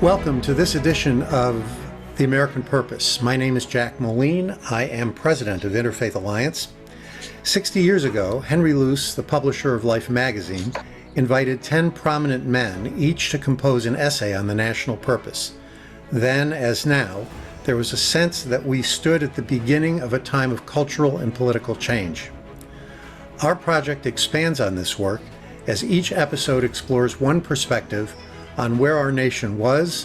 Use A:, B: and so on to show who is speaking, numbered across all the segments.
A: Welcome to this edition of The American Purpose. My name is Jack Moline. I am president of Interfaith Alliance. 60 years ago, Henry Luce, the publisher of Life magazine, invited 10 prominent men, each to compose an essay on the national purpose. Then, as now, there was a sense that we stood at the beginning of a time of cultural and political change. Our project expands on this work as each episode explores one perspective on where our nation was,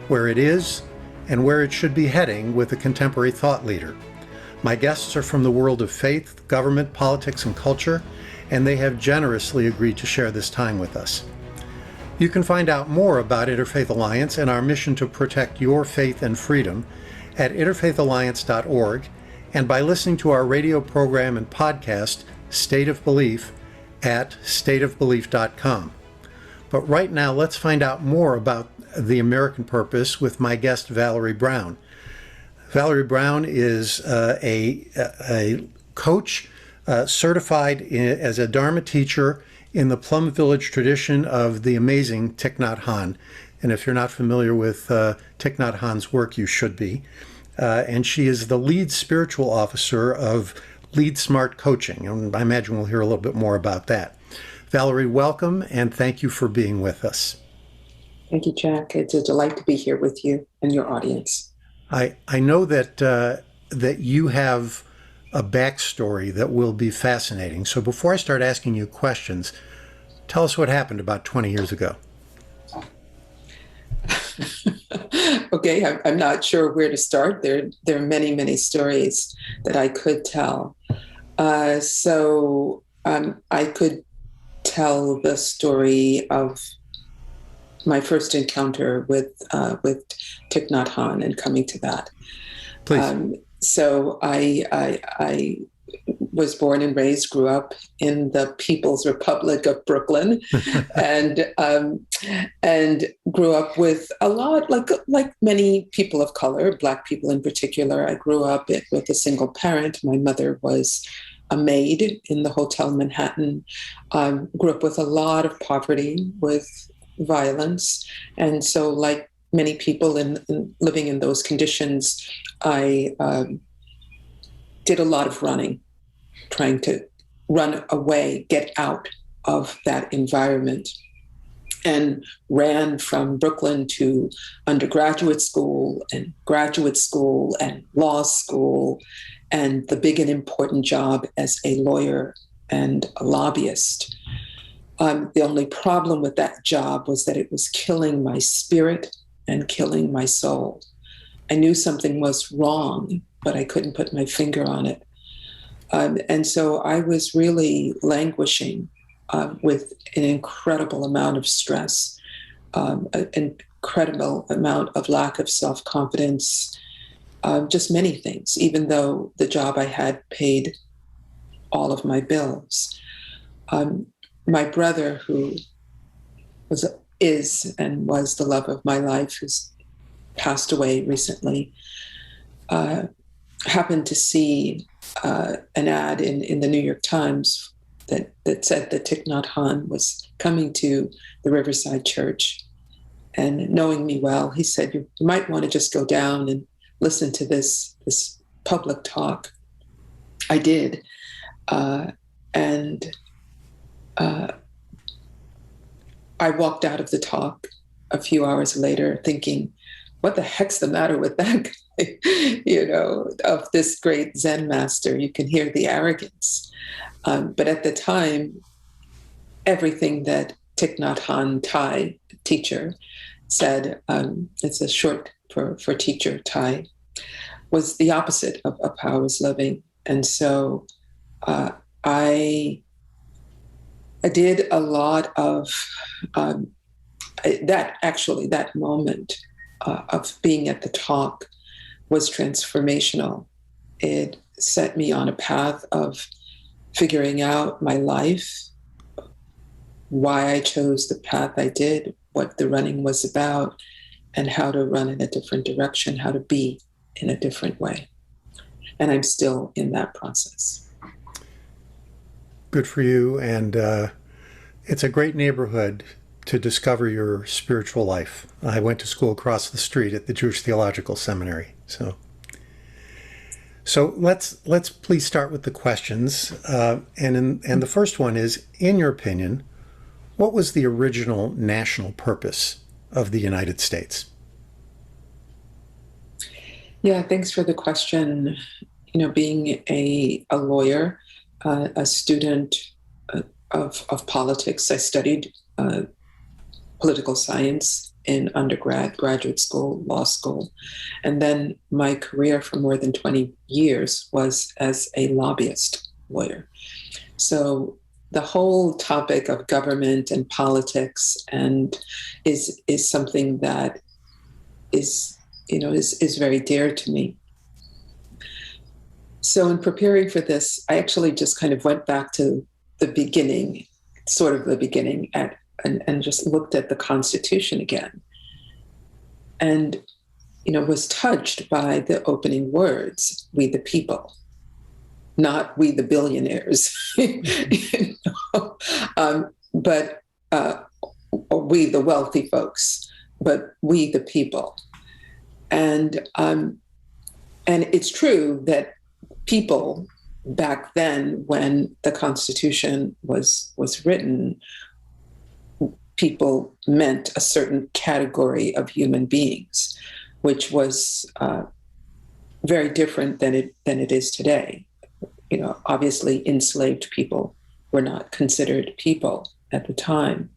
A: where it is, and where it should be heading with a contemporary thought leader. My guests are from the world of faith, government, politics, and culture, and they have generously agreed to share this time with us. You can find out more about Interfaith Alliance and our mission to protect your faith and freedom at interfaithalliance.org and by listening to our radio program and podcast, State of Belief, at stateofbelief.com. But right now, let's find out more about the American Purpose with my guest, Valerie Brown. Valerie Brown is a coach certified as a Dharma teacher in the Plum Village tradition of the amazing Thich Nhat Hanh. And if you're not familiar with Thich Nhat Hanh's work, you should be. And she is the lead spiritual officer of Lead Smart Coaching. And I imagine we'll hear a little bit more about that. Valerie, welcome, and thank you for being with us.
B: Thank you, Jack. It's a delight to be here with you and your audience.
A: I know that you have a backstory that will be fascinating. So before I start asking you questions, tell us what happened about 20 years ago.
B: Okay, I'm not sure where to start. There are many, many stories that I could tell. I could tell the story of my first encounter with Thich Nhat Hanh and coming to that.
A: Please.
B: So I was born and raised, grew up in the People's Republic of Brooklyn, and grew up with a lot, like many people of color, Black people in particular. I grew up with a single parent. My mother was a maid in the Hotel Manhattan. Grew up with a lot of poverty, with violence, and so like many people in living in those conditions, I did a lot of running, trying to run away, get out of that environment, and ran from Brooklyn to undergraduate school and graduate school and law school and the big and important job as a lawyer and a lobbyist. The only problem with that job was that it was killing my spirit and killing my soul. I knew something was wrong, but I couldn't put my finger on it. And so I was really languishing with an incredible amount of stress, an incredible amount of lack of self-confidence, just many things, even though the job I had paid all of my bills. My brother, who is and was the love of my life, who's passed away recently, happened to see an ad in the New York Times that said that Thich Nhat Hanh was coming to the Riverside Church. And knowing me well, he said, you might want to just go down and listen to this public talk. I did. And I walked out of the talk a few hours later thinking, what the heck's the matter with that guy, of this great Zen master? You can hear the arrogance. But at the time, everything that Thich Nhat Hanh Thai, teacher, said, it's a short for teacher, Thai, was the opposite of how I was living. And so I did a lot of that moment of being at the talk was transformational. It set me on a path of figuring out my life, why I chose the path I did, what the running was about, and how to run in a different direction, how to be in a different way. And I'm still in that process.
A: Good for you. And it's a great neighborhood to discover your spiritual life. I went to school across the street at the Jewish Theological Seminary. So let's please start with the questions. And the first one is, in your opinion, what was the original national purpose of the United States?
B: Yeah, thanks for the question. Being a lawyer, a student of politics, I studied political science in undergrad, graduate school, law school. And then my career for more than 20 years was as a lobbyist lawyer. So the whole topic of government and politics is something that is very dear to me. So in preparing for this, I actually just kind of went back to the beginning, sort of the beginning, and just looked at the Constitution again. And, was touched by the opening words, "We the people," not "we the billionaires," but or "we the wealthy folks," but "we the people." And it's true that people back then, when the Constitution was written, people meant a certain category of human beings, which was very different than it is today. Obviously, enslaved people were not considered people at the time,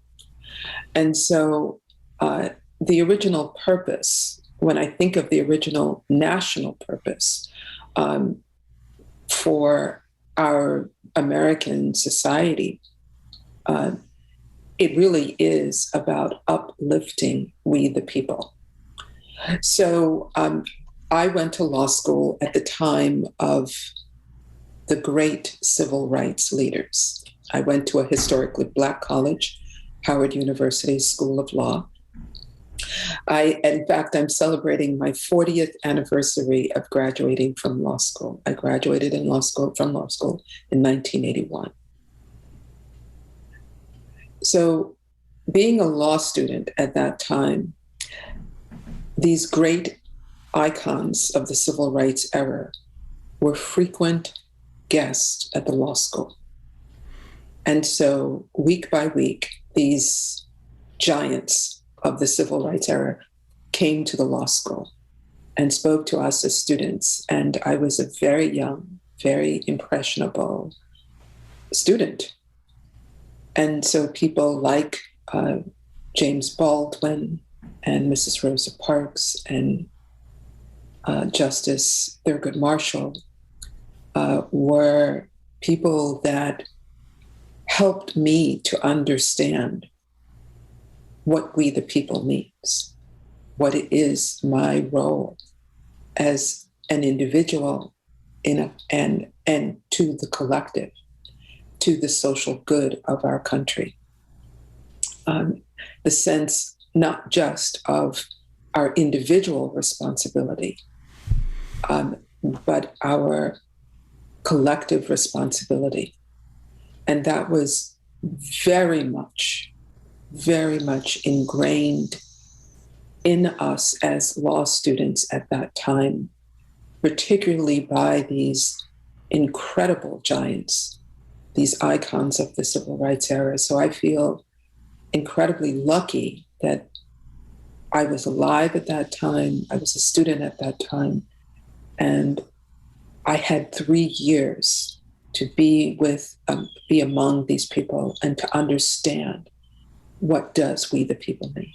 B: and so the original purpose, when I think of the original national purpose for our American society, it really is about uplifting we the people. So I went to law school at the time of the great civil rights leaders. I went to a historically Black college, Howard University School of Law. In fact, I'm celebrating my 40th anniversary of graduating from law school. I graduated from law school in 1981. So being a law student at that time, these great icons of the civil rights era were frequent guests at the law school. And so week by week, these giants of the civil rights era came to the law school and spoke to us as students. And I was a very young, very impressionable student. And so people like James Baldwin and Mrs. Rosa Parks and Justice Thurgood Marshall were people that helped me to understand what we the people means, what it is my role as an individual and to the collective, to the social good of our country. The sense not just of our individual responsibility, but our collective responsibility. And that was very much ingrained in us as law students at that time, particularly by these incredible giants, these icons of the civil rights era. So I feel incredibly lucky that I was alive at that time, I was a student at that time, and I had 3 years to be among these people and to understand what does we the people mean.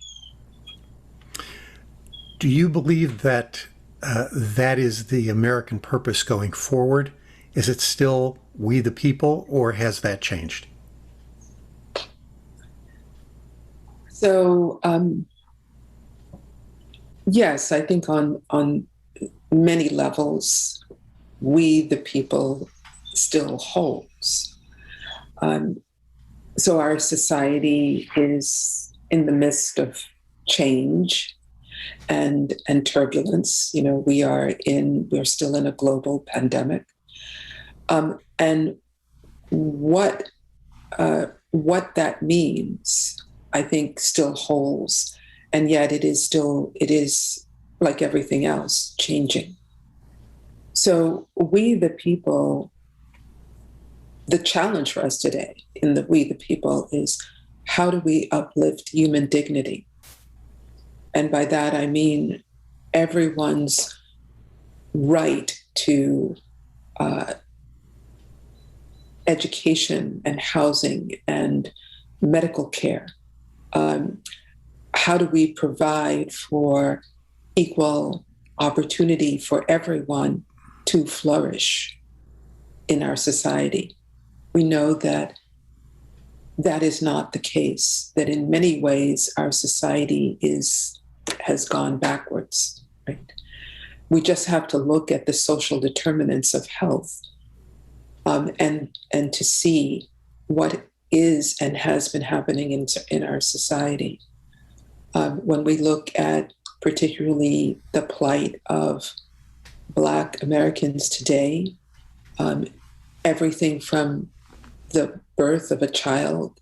A: Do you believe that that is the American purpose going forward? Is it still we the people, or has that changed?
B: So, yes, I think on many levels, we the people still holds. So our society is in the midst of change and turbulence. We're still in a global pandemic. And what that means, I think, still holds. And yet it is like everything else, changing. So we, the people, the challenge for us today in the we, the people, is how do we uplift human dignity? And by that, I mean everyone's right to education and housing and medical care. How do we provide for equal opportunity for everyone to flourish in our society? We know that that is not the case, that in many ways our society has gone backwards, right? We just have to look at the social determinants of health, and to see what is and has been happening in our society. When we look at particularly the plight of Black Americans today, everything from the birth of a child,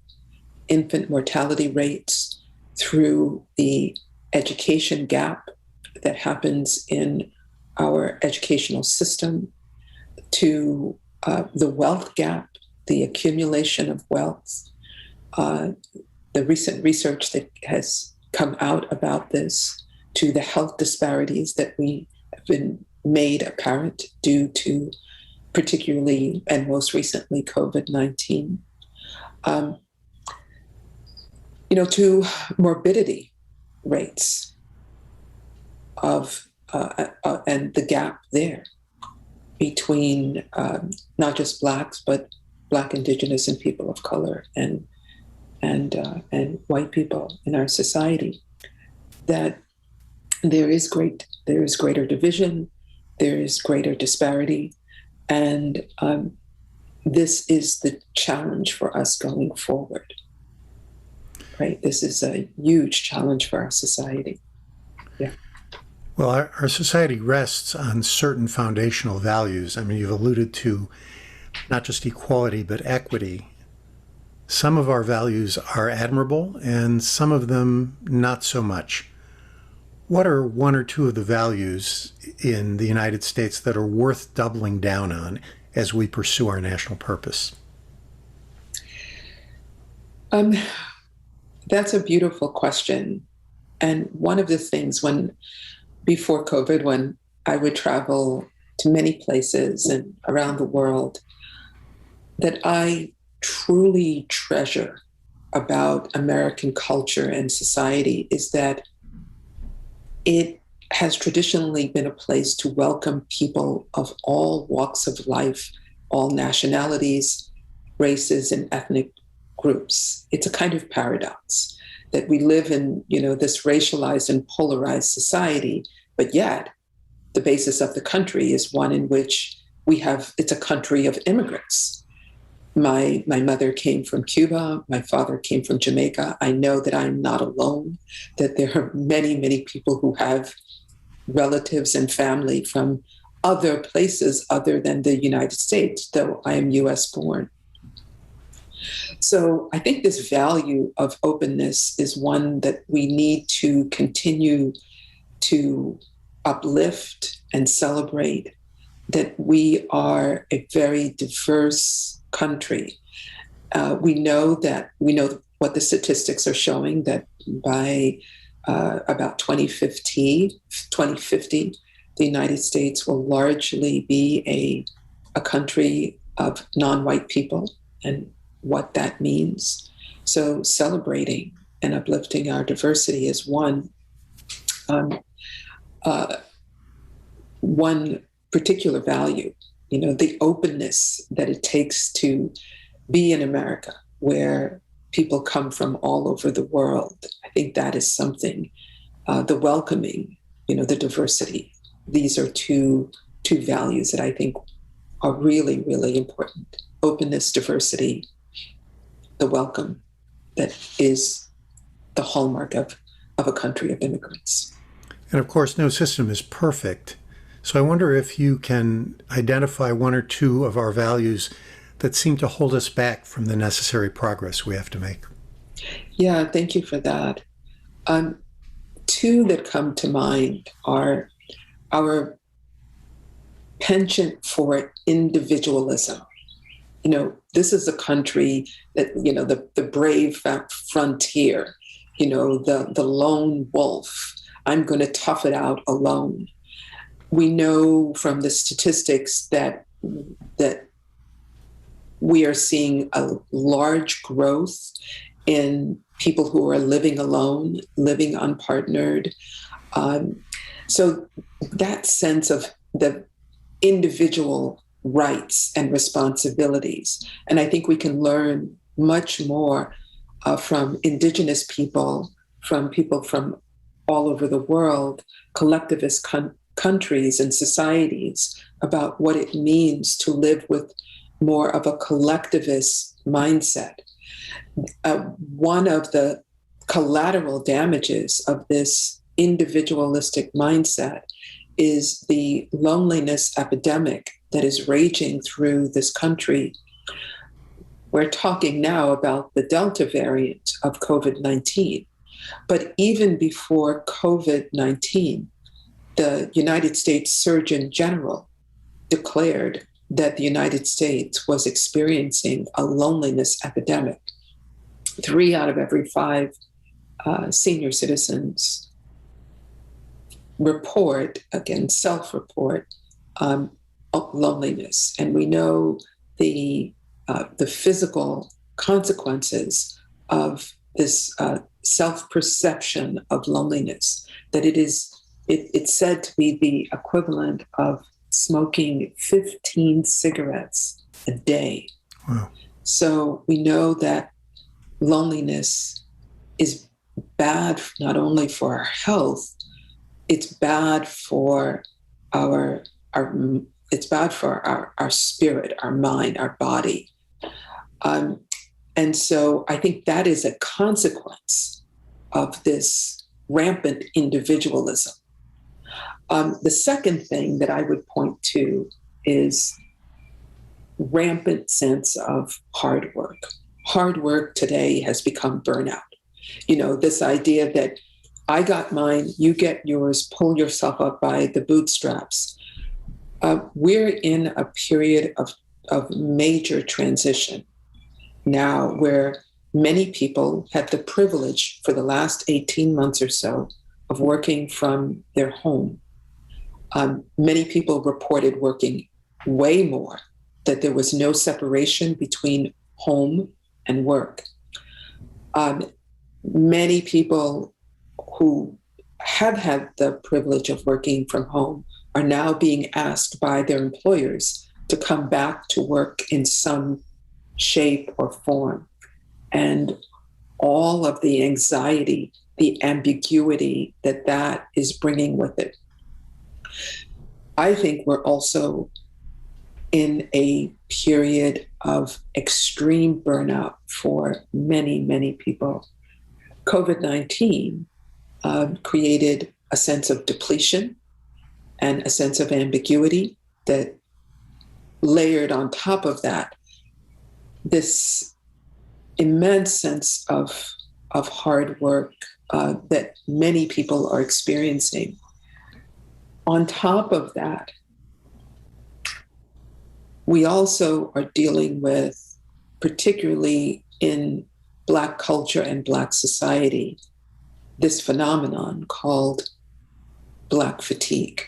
B: infant mortality rates, through the education gap that happens in our educational system, to the wealth gap, the accumulation of wealth, the recent research that has come out about this, to the health disparities that we have been made apparent due to particularly and most recently COVID-19, to morbidity rates of and the gap there between not just Blacks, but Black, Indigenous, and people of color and white people in our society. That there is greater division, there is greater disparity, and this is the challenge for us going forward. Right? This is a huge challenge for our society. Yeah.
A: Well, our society rests on certain foundational values. I mean, you've alluded to not just equality, but equity. Some of our values are admirable, and some of them not so much. What are one or two of the values in the United States that are worth doubling down on as we pursue our national purpose?
B: That's a beautiful question. And one of the things before COVID, when I would travel to many places and around the world, that I truly treasure about American culture and society is that it has traditionally been a place to welcome people of all walks of life, all nationalities, races, and ethnic groups. It's a kind of paradox that we live in, this racialized and polarized society, but yet the basis of the country is one in which it's a country of immigrants. My mother came from Cuba. My father came from Jamaica. I know that I'm not alone, that there are many, many people who have relatives and family from other places other than the United States, though I am US born. So I think this value of openness is one that we need to continue to uplift and celebrate, that we are a very diverse country. We know what the statistics are showing, that by about 2050, the United States will largely be a country of non-white people, and what that means. So celebrating and uplifting our diversity is one particular value, the openness that it takes to be in America, where people come from all over the world. I think that is something, the welcoming, the diversity. These are two values that I think are really, really important. Openness, diversity, the welcome that is the hallmark of a country of immigrants.
A: And of course, no system is perfect. So I wonder if you can identify one or two of our values that seem to hold us back from the necessary progress we have to make.
B: Yeah, thank you for that. Um, Two that come to mind are our penchant for individualism. This is a country that, the brave frontier, the lone wolf. I'm going to tough it out alone. We know from the statistics that we are seeing a large growth in people who are living alone, living unpartnered. So that sense of the individual rights and responsibilities. And I think we can learn much more from Indigenous people, from people from all over the world, collectivist countries and societies, about what it means to live with more of a collectivist mindset. One of the collateral damages of this individualistic mindset is the loneliness epidemic that is raging through this country. We're talking now about the Delta variant of COVID-19, but even before COVID-19, the United States Surgeon General declared that the United States was experiencing a loneliness epidemic. 3 out of every 5 senior citizens self-report loneliness. And we know the physical consequences of this self-perception of loneliness, that it's said to be the equivalent of smoking 15 cigarettes a day.
A: Wow.
B: So we know that loneliness is bad not only for our health, it's bad for our spirit, our mind, our body. And so I think that is a consequence of this rampant individualism. The second thing that I would point to is rampant sense of hard work. Hard work today has become burnout. This idea that I got mine, you get yours, pull yourself up by the bootstraps. We're in a period of major transition now, where many people had the privilege for the last 18 months or so of working from their home. Many people reported working way more, that there was no separation between home and work. Many people who have had the privilege of working from home are now being asked by their employers to come back to work in some shape or form. And all of the anxiety, the ambiguity that is bringing with it. I think we're also in a period of extreme burnout for many, many people. COVID-19 created a sense of depletion and a sense of ambiguity that layered on top of that this immense sense of hard work that many people are experiencing. On top of that, we also are dealing with, particularly in Black culture and Black society, this phenomenon called Black fatigue.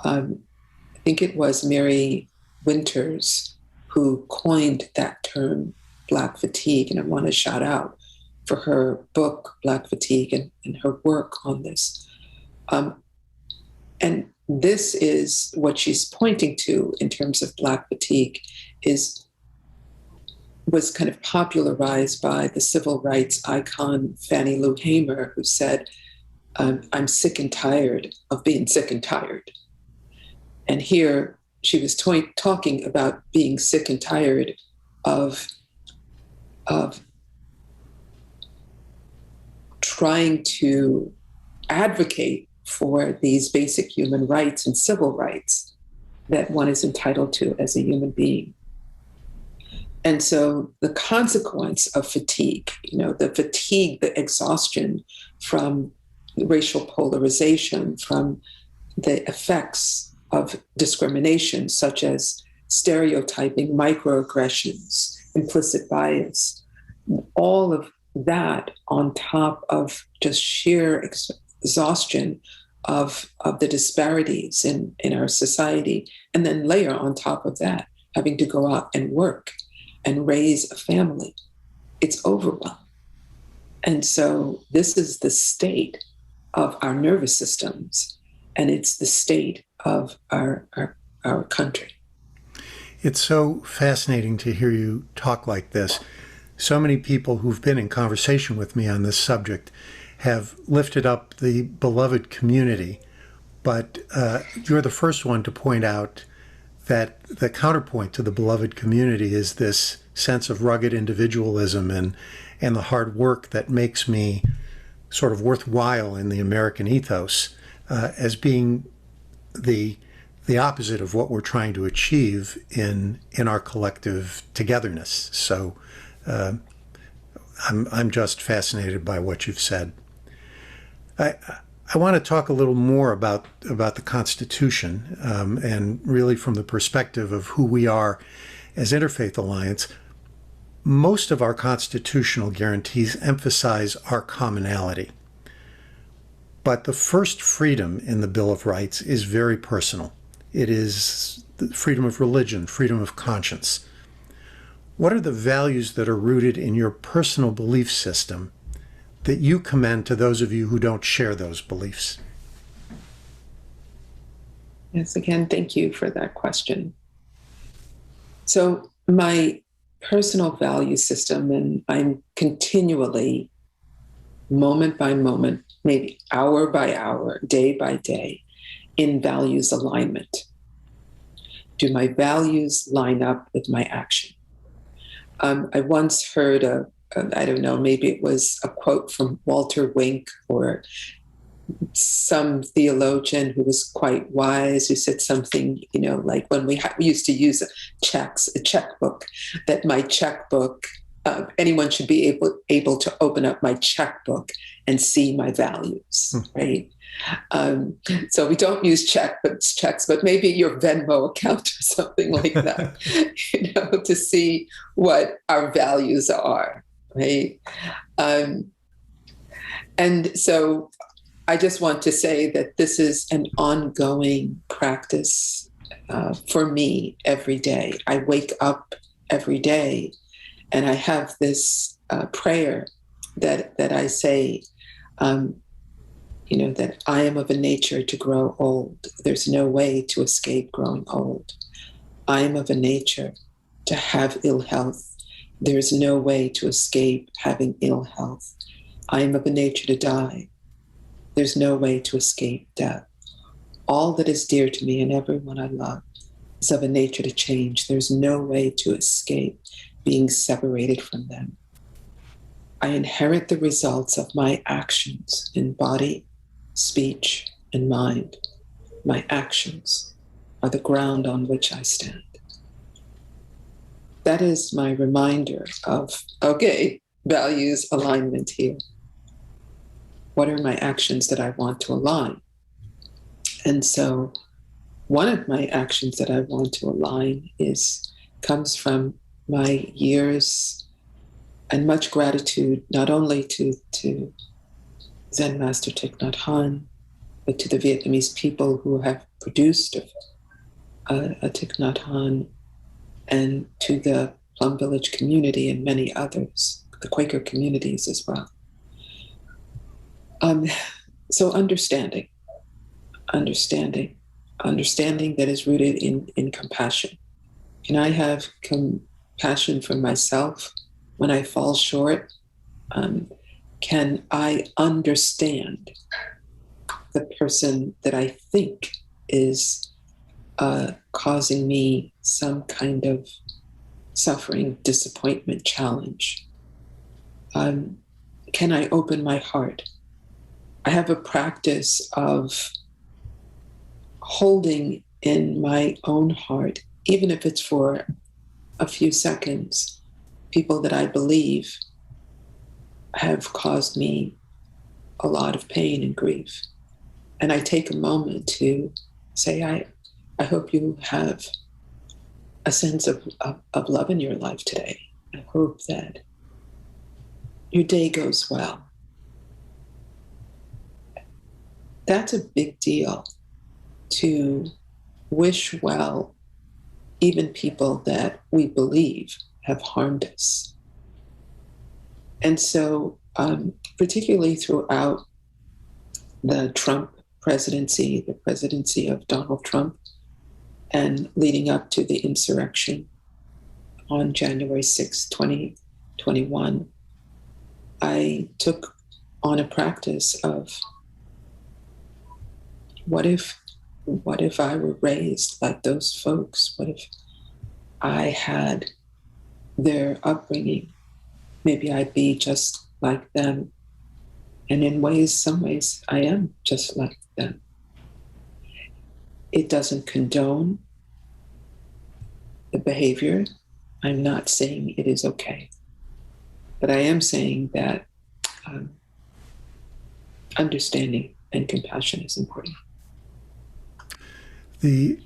B: I think it was Mary Winters who coined that term, Black fatigue, and I want to shout out for her book, Black Fatigue, and her work on this. And this is what she's pointing to in terms of Black fatigue was kind of popularized by the civil rights icon Fannie Lou Hamer, who said, I'm sick and tired of being sick and tired. And here she was talking about being sick and tired of trying to advocate for these basic human rights and civil rights that one is entitled to as a human being. And so the consequence of fatigue, the fatigue, the exhaustion from racial polarization, from the effects of discrimination, such as stereotyping, microaggressions, implicit bias, all of that on top of just sheer exhaustion of the disparities in our society. And then layer on top of that, having to go out and work and raise a family. It's overwhelm. And so this is the state of our nervous systems, and it's the state of our country.
A: It's so fascinating to hear you talk like this. So many people who've been in conversation with me on this subject have lifted up the beloved community, but you're the first one to point out that the counterpoint to the beloved community is this sense of rugged individualism and the hard work that makes me sort of worthwhile in the American ethos as being the opposite of what we're trying to achieve in our collective togetherness. So I'm just fascinated by what you've said. I want to talk a little more about the Constitution and really from the perspective of who we are as Interfaith Alliance. Most of our constitutional guarantees emphasize our commonality. But the first freedom in the Bill of Rights is very personal. It is the freedom of religion, freedom of conscience. What are the values that are rooted in your personal belief system that you commend to those of you who don't share those beliefs?
B: Yes, again, thank you for that question. So my personal value system, and I'm continually, moment by moment, maybe hour by hour, day by day, in values alignment. Do my values line up with my action? I once heard I don't know, maybe it was a quote from Walter Wink or some theologian who was quite wise, who said something, like when we used to use a checkbook, that my checkbook, anyone should be able to open up my checkbook and see my values, right? So we don't use checks, but maybe your Venmo account or something like that, to see what our values are, right? And so I just want to say that this is an ongoing practice for me every day. I wake up every day and I have this prayer that I say, that I am of a nature to grow old. There's no way to escape growing old. I am of a nature to have ill health. There's no way to escape having ill health. I am of a nature to die. There's no way to escape death. All that is dear to me and everyone I love is of a nature to change. There's no way to escape being separated from them. I inherit the results of my actions in body, speech, and mind. My actions are the ground on which I stand. That is my reminder of, okay, values alignment here. What are my actions that I want to align? And so one of my actions that I want to align comes from my years and much gratitude, not only to Zen Master Thich Nhat Hanh, but to the Vietnamese people who have produced a Thich Nhat Hanh, and to the Plum Village community and many others, the Quaker communities as well. So understanding that is rooted in compassion. Can I have compassion for myself when I fall short? Can I understand the person that I think is causing me some kind of suffering, disappointment, challenge? Can I open my heart? I have a practice of holding in my own heart, even if it's for a few seconds, people that I believe have caused me a lot of pain and grief. And I take a moment to say, I hope you have a sense of love in your life today. I hope that your day goes well. That's a big deal, to wish well even people that we believe have harmed us. And so, particularly throughout the Trump presidency, the presidency of Donald Trump, and leading up to the insurrection on January 6, 2021, I took on a practice of what if I were raised like those folks? What if I had their upbringing? Maybe I'd be just like them. And in some ways, I am just like them. It doesn't condone the behavior. I'm not saying it is okay. But I am saying that understanding and compassion is important.
A: The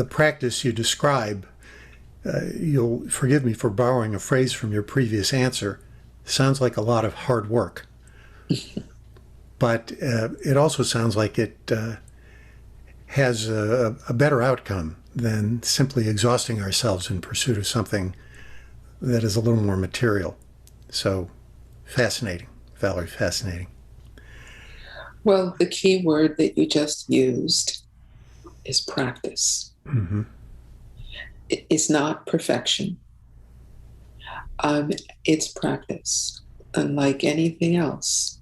A: practice you describe, you'll forgive me for borrowing a phrase from your previous answer, sounds like a lot of hard work. But it also sounds like it has a better outcome than simply exhausting ourselves in pursuit of something that is a little more material. So fascinating, Valerie, fascinating.
B: Well, the key word that you just used is practice.
A: Mm-hmm.
B: It's not perfection. It's practice. Unlike anything else,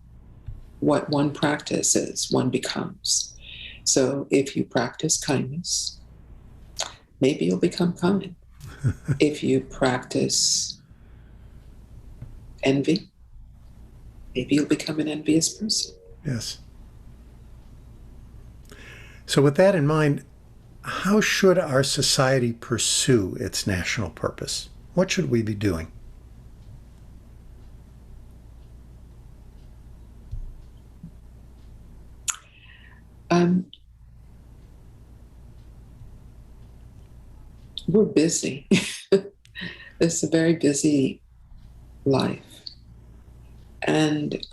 B: what one practices, one becomes. So if you practice kindness, maybe you'll become kind. If you practice envy, maybe you'll become an envious person.
A: Yes. So with that in mind, how should our society pursue its national purpose? What should we be doing?
B: We're busy. It's a very busy life. And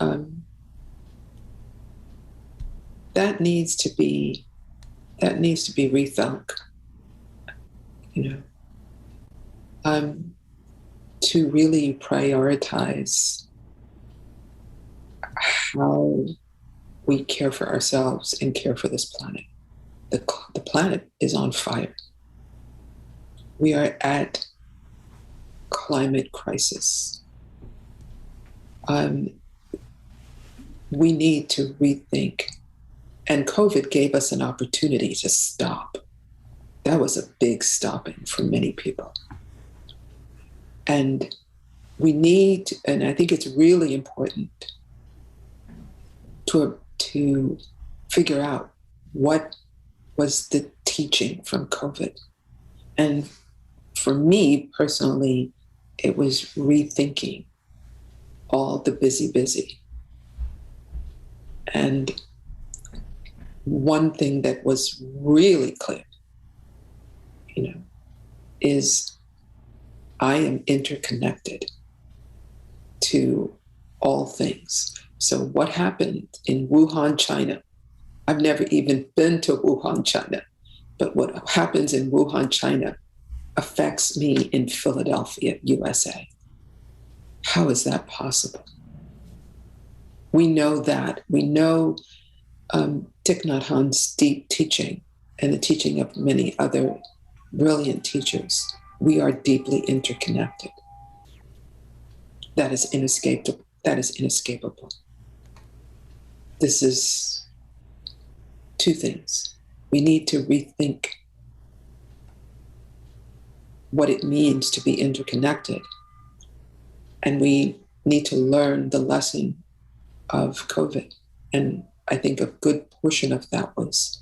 B: that needs to be rethunk, to really prioritize how we care for ourselves and care for this planet. The planet is on fire. We are at climate crisis. We need to rethink. And COVID gave us an opportunity to stop. That was a big stopping for many people. And we need, and I think it's really important to figure out what was the teaching from COVID. And for me personally, it was rethinking all the busy. And one thing that was really clear, is I am interconnected to all things. So what happened in Wuhan, China? I've never even been to Wuhan, China, but what happens in Wuhan, China affects me in Philadelphia, USA. How is that possible? We know that. We know Thich Nhat Hanh's deep teaching and the teaching of many other brilliant teachers. We are deeply interconnected. That is inescapable. This is two things. We need to rethink what it means to be interconnected. And we need to learn the lesson of COVID. And I think a good portion of that was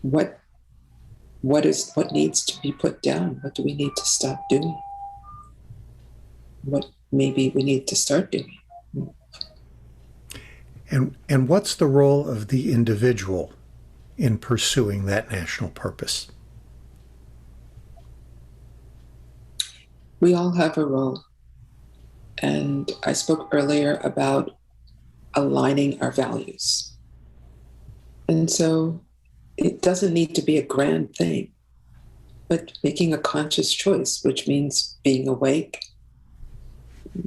B: what what needs to be put down? What do we need to stop doing? What maybe we need to start doing?
A: And what's the role of the individual in pursuing that national purpose?
B: We all have a role. And I spoke earlier about aligning our values. And so it doesn't need to be a grand thing, but making a conscious choice, which means being awake,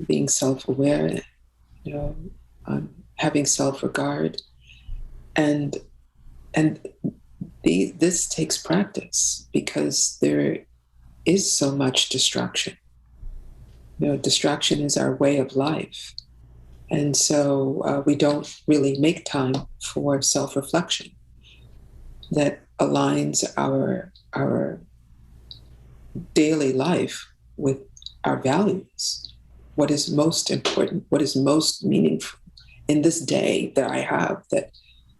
B: being self-aware, having self-regard. And this takes practice because there is so much distraction. Distraction is our way of life. And so we don't really make time for self-reflection that aligns our daily life with our values. What is most important, what is most meaningful in this day that I have that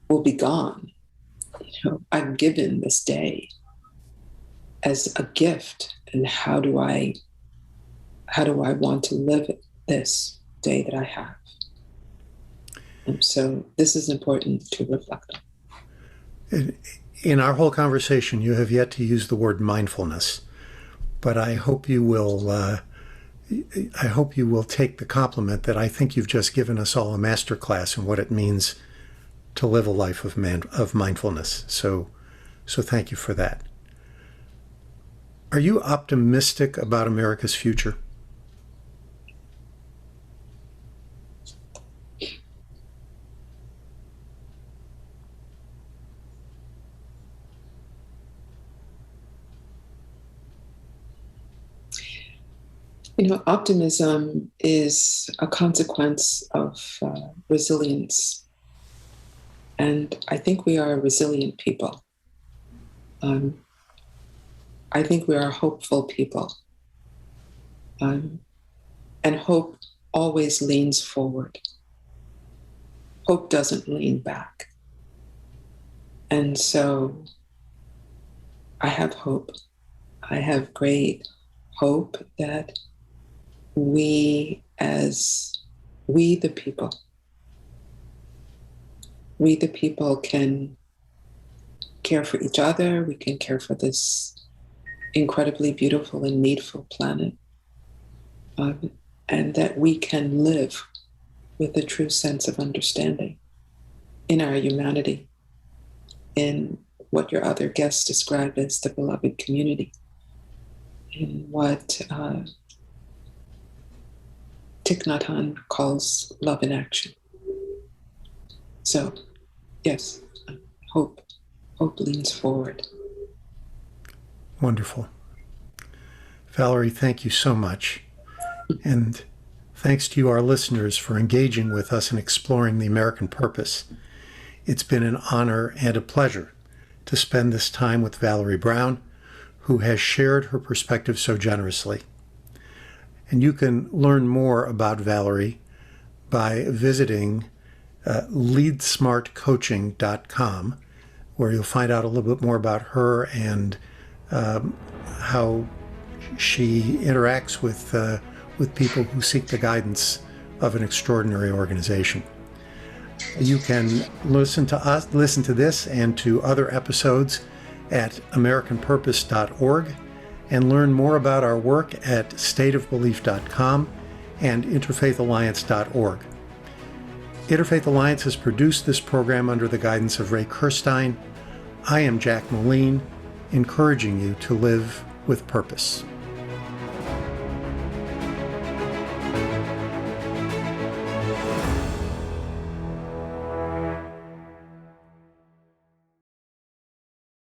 B: will be gone. I'm given this day as a gift, and how do I want to live this day that I have? And so this is important to reflect on.
A: In our whole conversation, you have yet to use the word mindfulness, but I hope you will take the compliment that I think you've just given us all a master class in what it means to live a life of mindfulness. So thank you for that. Are you optimistic about America's future?
B: Optimism is a consequence of resilience. And I think we are a resilient people. I think we are a hopeful people. And hope always leans forward. Hope doesn't lean back. And so I have hope. I have great hope that we the people can care for each other. We can care for this incredibly beautiful and needful planet. And that we can live with a true sense of understanding in our humanity, in what your other guests described as the beloved community, in what Thich Nhat Hanh calls love in action. So, yes, hope leans forward.
A: Wonderful. Valerie, thank you so much. And thanks to you, our listeners, for engaging with us in exploring the American purpose. It's been an honor and a pleasure to spend this time with Valerie Brown, who has shared her perspective so generously. And you can learn more about Valerie by visiting leadsmartcoaching.com, where you'll find out a little bit more about her and how she interacts with people who seek the guidance of an extraordinary organization. You can listen to this and to other episodes at americanpurpose.org and learn more about our work at stateofbelief.com and interfaithalliance.org. Interfaith Alliance has produced this program under the guidance of Ray Kirstein. I am Jack Moline, encouraging you to live with purpose.